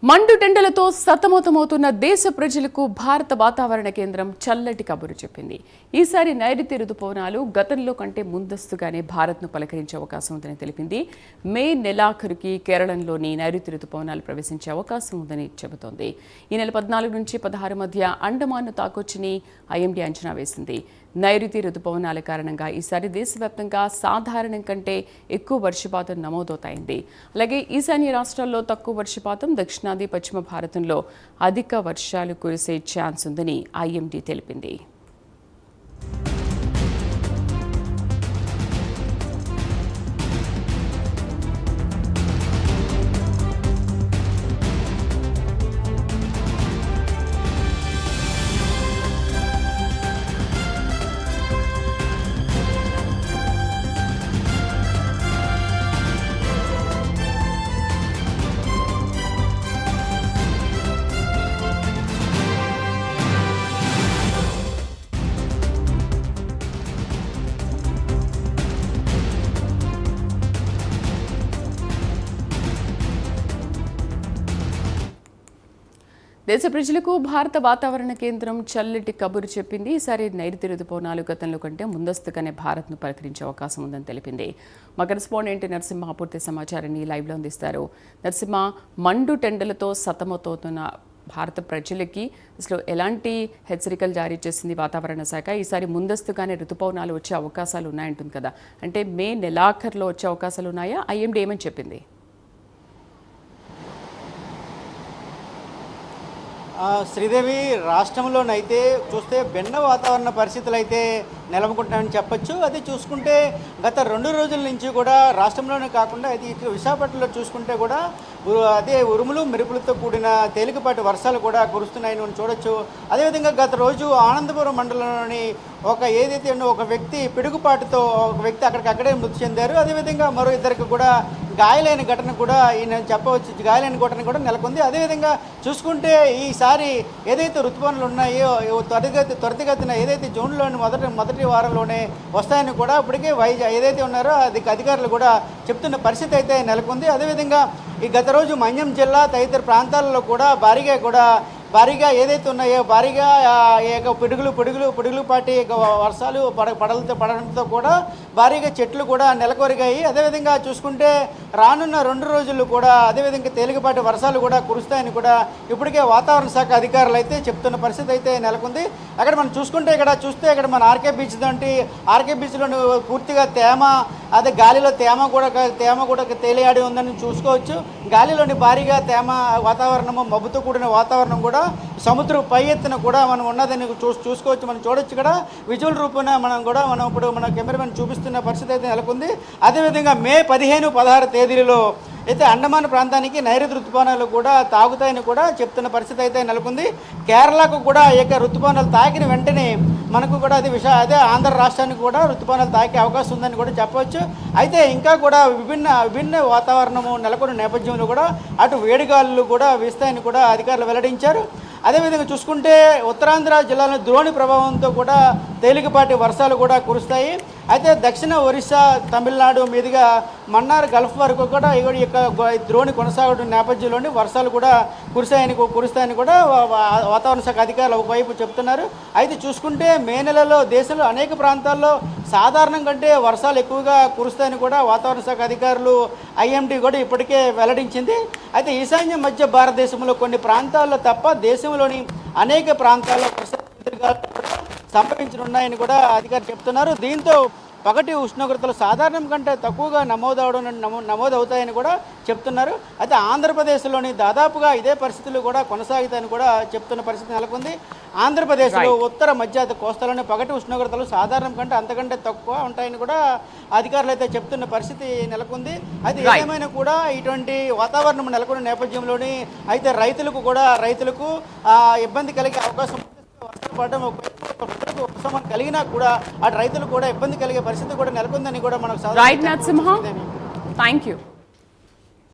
మండుటెండలతో సతమతమవుతున్న దేశ ప్రజలకు భారత వాతావరణ కేంద్రం చల్లటి కబురు చెప్పింది. ఈసారి నైరుతి రుతుపవనాలు గతంలో కంటే ముందస్తుగానే భారత్ను పలకరించే అవకాశం ఉందని తెలిపింది. మే నెలాఖరుకి కేరళంలోని నైరుతి రుతుపవనాలు ప్రవేశించే అవకాశం ఉందని చెబుతోంది. ఈ నెల 14 నుంచి 16 మధ్య అండమాన్ను తాకొచ్చని ఐఎండీ అంచనా వేసింది. నైరుతి రుతుపవనాల కారణంగా ఈసారి దేశవ్యాప్తంగా సాధారణం కంటే ఎక్కువ వర్షపాతం నమోదవుతాయింది. అలాగే ఈశాన్య రాష్ట్రాల్లో తక్కువ వర్షపాతం, దక్షిణాది పశ్చిమ భారతంలో అధిక వర్షాలు కురిసే ఛాన్స్ ఉందని ఐఎండీ తెలిపింది. దేశ ప్రజలకు భారత వాతావరణ కేంద్రం చల్లటి కబురు చెప్పింది. ఈసారి నైరుతి రుతుపవనాలు గతంలో కంటే ముందస్తుగానే భారత్ను పలకరించే అవకాశం ఉందని తెలిపింది. మా కరెస్పాండెంట్ నరసింహ పూర్తి సమాచారాన్ని లైవ్లో అందిస్తారు. నరసింహ, మండు టెండలతో సతమతవుతున్న భారత ప్రజలకి అసలు ఎలాంటి హెచ్చరికలు జారీ చేసింది వాతావరణ శాఖ? ఈసారి ముందస్తుగానే రుతుపవనాలు వచ్చే అవకాశాలు ఉన్నాయంటుంది కదా, అంటే మే నెలాఖరులో వచ్చే అవకాశాలు ఉన్నాయా? ఐఎండీ ఏమని చెప్పింది? శ్రీదేవి, రాష్ట్రంలోనైతే చూస్తే భిన్న వాతావరణ పరిస్థితులు అయితే నెలకొంటామని చెప్పొచ్చు. అది చూసుకుంటే గత 2 రోజుల నుంచి కూడా రాష్ట్రంలోనే కాకుండా అది విశాఖపట్నంలో చూసుకుంటే కూడా అదే ఉరుములు మెరుపులతో కూడిన తేలికపాటి వర్షాలు కూడా కురుస్తున్నాయని మనం చూడొచ్చు. అదేవిధంగా గత రోజు ఆనందపురం మండలంలోని ఏదైతే ఒక వ్యక్తి పిడుగుపాటుతో ఒక వ్యక్తి అక్కడికక్కడే మృతి చెందారు. అదేవిధంగా మరో ఇద్దరికి కూడా గాయాలైన ఘటన కూడా చెప్పవచ్చు, గాయాలైన ఘటన కూడా నెలకొంది. అదేవిధంగా చూసుకుంటే ఈసారి ఏదైతే ఋతుపవనాలు ఉన్నాయో త్వరితగతిన ఏదైతే జూన్లోని మొదటి వారంలోనే వస్తాయని కూడా ఇప్పటికే ఏదైతే ఉన్నారో అధికారులు కూడా చెప్తున్న పరిస్థితి అయితే నెలకొంది. అదేవిధంగా ఈ గత రోజు మన్యం జిల్లా తదితర ప్రాంతాలలో కూడా భారీగా ఏదైతే ఉన్నాయో పిడుగులు పాటి వర్షాలు పడడంతో కూడా భారీగా చెట్లు కూడా నెలకొరిగాయి. అదేవిధంగా చూసుకుంటే రానున్న 2 రోజులు కూడా అదేవిధంగా తేలికపాటి వర్షాలు కూడా కురుస్తాయని కూడా ఇప్పటికే వాతావరణ శాఖ అధికారులు అయితే చెప్తున్న పరిస్థితి అయితే నెలకొంది. అక్కడ మనం చూసుకుంటే ఇక్కడ మన ఆర్కే బీచ్లో పూర్తిగా తేమ, అదే గాలిలో తేమ కూడా తేలియాడి ఉందని చూసుకోవచ్చు. గాలిలోని భారీగా తేమ వాతావరణము, మబ్బుతో కూడిన వాతావరణం కూడా సముద్రం పై ఎత్తున కూడా మనం ఉన్నదని చూసుకోవచ్చు. మనం చూడొచ్చు ఇక్కడ విజువల్ రూపంలో మనం ఇప్పుడు మన కెమెరామెన్ చూపిస్తున్న పరిస్థితి అయితే నెలకొంది. అదేవిధంగా మే 15, 16 తేదీలలో అయితే అండమాన్ ప్రాంతానికి నైరుతి ఋతుపవనాలు కూడా తాగుతాయని కూడా చెప్తున్న పరిస్థితి అయితే నెలకొంది. కేరళకు కూడా ఋతుపవనాలు తాకిన వెంటనే మనకు కూడా అదే ఆంధ్ర రాష్ట్రానికి కూడా ఋతుపవనాలు తాకే అవకాశం ఉందని కూడా చెప్పవచ్చు. అయితే ఇంకా కూడా విభిన్న వాతావరణము నెలకొన్న నేపథ్యంలో కూడా అటు వేడిగాలులు కూడా వీస్తాయని కూడా అధికారులు వెల్లడించారు. అదేవిధంగా చూసుకుంటే ఉత్తరాంధ్ర జిల్లాలో ద్రోణి ప్రభావంతో కూడా తేలికపాటి వర్షాలు కూడా కురుస్తాయి. అయితే దక్షిణ ఒరిస్సా, తమిళనాడు మీదుగా మన్నార్ గల్ఫ్ వరకు కూడా ఈ ద్రోణి కొనసాగడం నేపథ్యంలోని వర్షాలు కూడా కురుస్తాయని కూడా వాతావరణ శాఖ అధికారులు ఒకవైపు చెప్తున్నారు. అయితే చూసుకుంటే మే నెలలో దేశంలో అనేక ప్రాంతాల్లో సాధారణం కంటే వర్షాలు ఎక్కువగా కురుస్తాయని కూడా వాతావరణ శాఖ అధికారులు ఐఎండీ కూడా ఇప్పటికే వెల్లడించింది. అయితే ఈశాన్య మధ్య భారతదేశంలో కొన్ని ప్రాంతాల్లో తప్ప దేశంలోని అనేక ప్రాంతాల్లో సంభవించనున్నాయని కూడా అధికారులు చెప్తున్నారు. దీంతో పగటి ఉష్ణోగ్రతలు సాధారణం కంటే తక్కువగా నమోదవుతాయని కూడా చెప్తున్నారు. అయితే ఆంధ్రప్రదేశ్లోని దాదాపుగా ఇదే పరిస్థితులు కూడా కొనసాగుతాయని కూడా చెప్తున్న పరిస్థితి నెలకొంది. ఆంధ్రప్రదేశ్లో ఉత్తర మధ్య కోస్తాలోని పగటి ఉష్ణోగ్రతలు సాధారణం కంటే అంతకంటే తక్కువ ఉంటాయని కూడా అధికారులు అయితే చెప్తున్న పరిస్థితి నెలకొంది. అయితే ఏమైనా కూడా ఇటువంటి వాతావరణం నెలకొన్న నేపథ్యంలోని అయితే రైతులకు ఇబ్బంది కలిగే అవకాశం పడడం ఉపశమనం కలిగినా కూడా అటు రైతులు కూడా ఇబ్బంది కలిగే పరిస్థితి కూడా నెలకొందని కూడా మనకు థ్యాంక్ యూ.